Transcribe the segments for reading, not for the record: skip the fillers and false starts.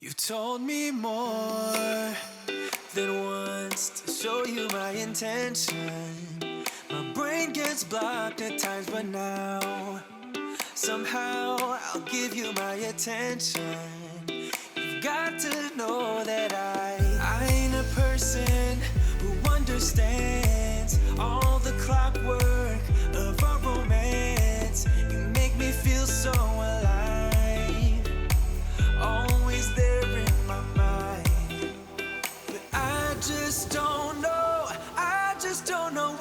You told me more than once to show you my intention. My brain gets blocked at times, but now somehow I'll give you my attention. You've got to know that I ain't a person who understands all the clockwork of our romance. You make me feel so alive, always there in my mind. But I just don't know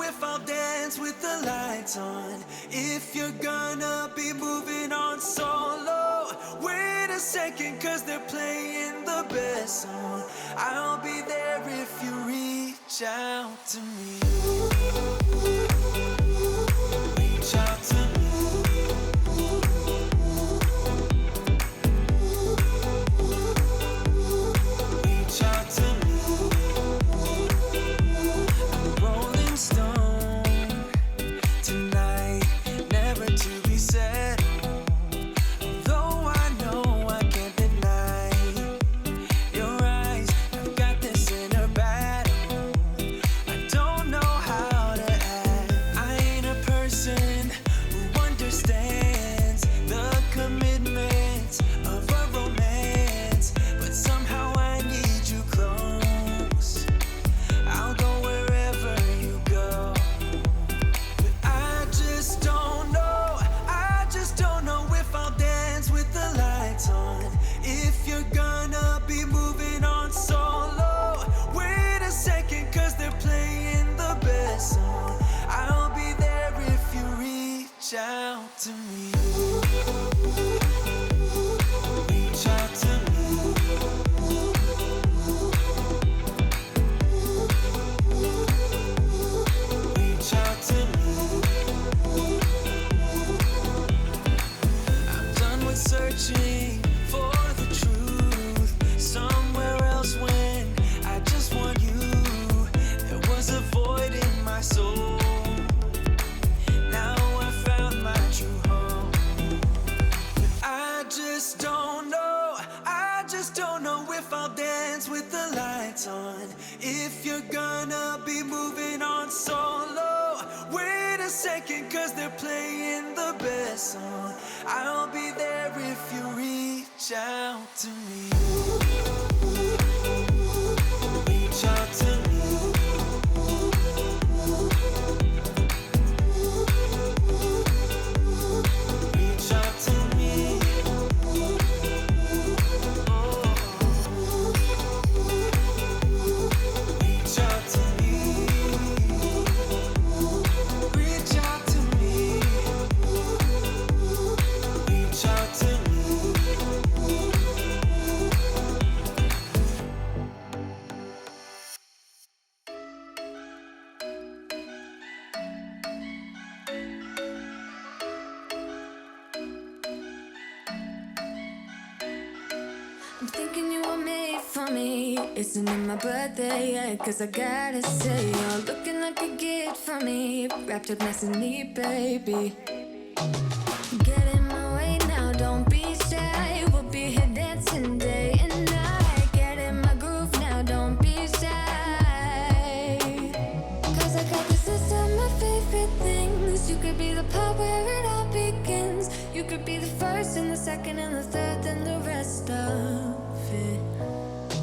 if I'll dance with the lights on. If you're gonna be moving on solo, wait a second, cause they're playing the best song. I'll be there if you reach out to me. Reach out to me. Reach out to me. I'm a rolling stone tonight, never to be settled. Although I know I can't deny your eyes, I've got this inner battle. I don't know how to act. I ain't a person who understands the commitments of a romance, but somehow I need you close. I'll go wherever you go. But I just don't know if I'll dance with the lights on. If you're gonna be moving on solo, wait a second, cause they're playing the best song. I'll be there if you reach out to me. Reach out to me. Reach out to me. I'm done with searching for the truth somewhere else when I just want you. There was a void in my soul. Now I found my true home. But I just don't know if I'll dance with the lights on. If you're gonna be moving on solo, wait a second, cause they're playing the best song. I'll be there if you reach out to me. Reach out to me. Reach out to me. Oh. Reach out to me. Reach out to me. Reach out to me. I'm thinking you were made for me. Isn't it my birthday yet? Cause I gotta say, you're looking like a gift for me. Wrapped up nice and neat, baby. Get in my way now, don't be shy. We'll be here dancing day and night. Get in my groove now, don't be shy. Cause I got this list of my favorite things. You could be the part where it all begins. You could be the first and the second and the third and the rest of it.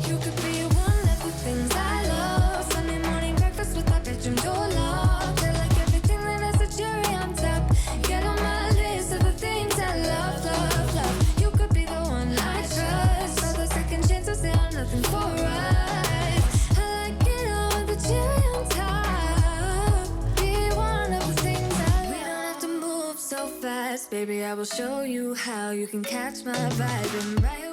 You could be one of the things I love. Sunday morning breakfast with our bedroom door locked. They're like everything that has a cherry on top. Get on my list of the things I love, love, love. You could be the one I trust. All the second chances, they are nothing for us. I like it all with the cherry on top. Be one of the things I love. We don't have to move so fast, baby, I will show you how. You can catch my vibe and right